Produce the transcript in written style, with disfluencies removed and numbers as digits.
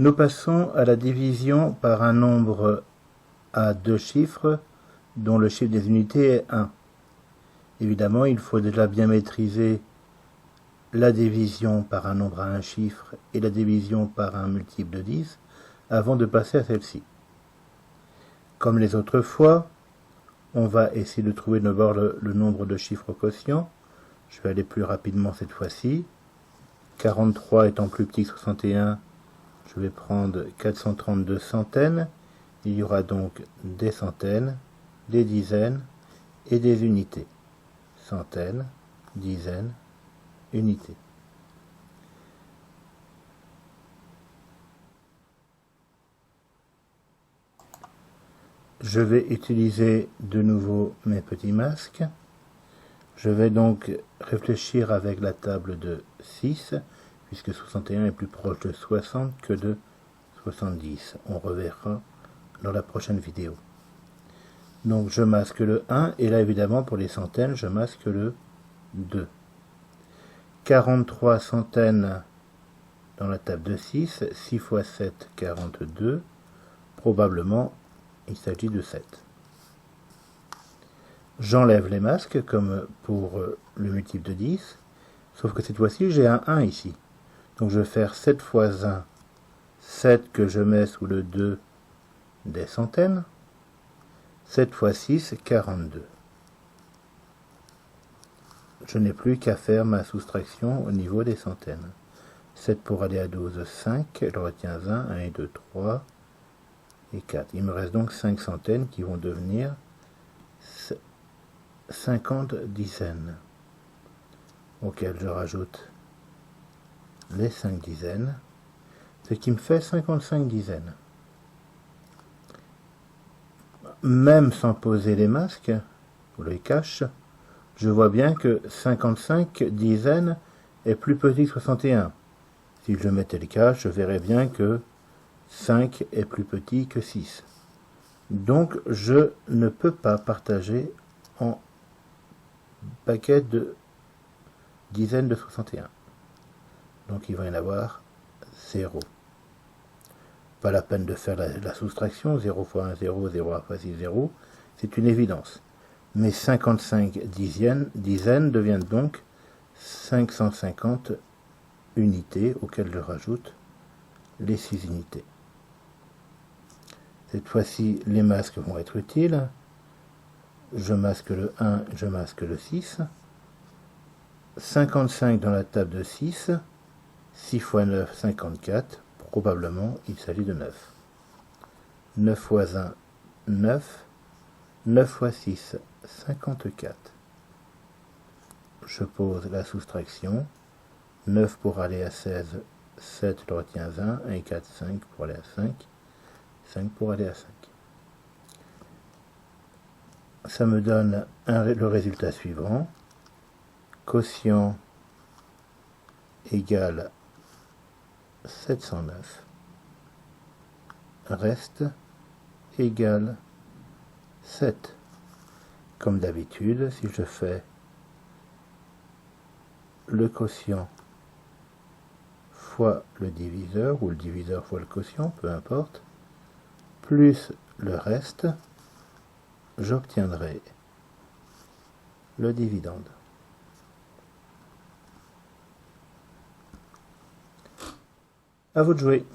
Nous passons à la division par un nombre à deux chiffres dont le chiffre des unités est 1. Évidemment, il faut déjà bien maîtriser la division par un nombre à un chiffre et la division par un multiple de 10 avant de passer à celle-ci. Comme les autres fois, on va essayer de trouver d'abord le nombre de chiffres quotient. Je vais aller plus rapidement cette fois-ci. 43 étant plus petit que 61, je vais prendre 432 centaines. Il y aura donc des centaines, des dizaines et des unités. Centaines, dizaines, unités. Je vais utiliser de nouveau mes petits masques. Je vais donc réfléchir avec la table de 6, puisque 61 est plus proche de 60 que de 70. On reverra dans la prochaine vidéo. Donc je masque le 1, et là évidemment pour les centaines, je masque le 2. 43 centaines dans la table de 6, 6 x 7, 42. Probablement, il s'agit de 7. J'enlève les masques, comme pour le multiple de 10, sauf que cette fois-ci, j'ai un 1 ici. Donc je vais faire 7 x 1, 7 que je mets sous le 2 des centaines. 7 x 6, 42. Je n'ai plus qu'à faire ma soustraction au niveau des centaines. 7 pour aller à 12, 5. Je retiens 1, 1 et 2, 3 et 4. Il me reste donc 5 centaines qui vont devenir 50 dizaines, auxquelles je rajoute les 5 dizaines, ce qui me fait 55 dizaines. Même sans poser les masques, ou les caches, je vois bien que 55 dizaines est plus petit que 61. Si je mettais le cache, je verrais bien que 5 est plus petit que 6. Donc je ne peux pas partager en paquet de dizaines de 61. Donc il va y en avoir 0. Pas la peine de faire la soustraction, 0 x 1, 0, 0 x 6, 0, c'est une évidence. Mais 55 dizaines deviennent donc 550 unités auxquelles je rajoute les 6 unités. Cette fois-ci, les masques vont être utiles. Je masque le 1, je masque le 6. 55 dans la table de 6. 6 x 9, 54. Probablement, il s'agit de 9. 9 x 1, 9. 9 x 6, 54. Je pose la soustraction. 9 pour aller à 16, 7, je retiens 1. 1 et 4, 5 pour aller à 5. 5 pour aller à 5. Ça me donne le résultat suivant. Quotient égale 709. Reste égale 7. Comme d'habitude, si je fais le quotient fois le diviseur, ou le diviseur fois le quotient, peu importe, plus le reste, j'obtiendrai le dividende. À vous de jouer.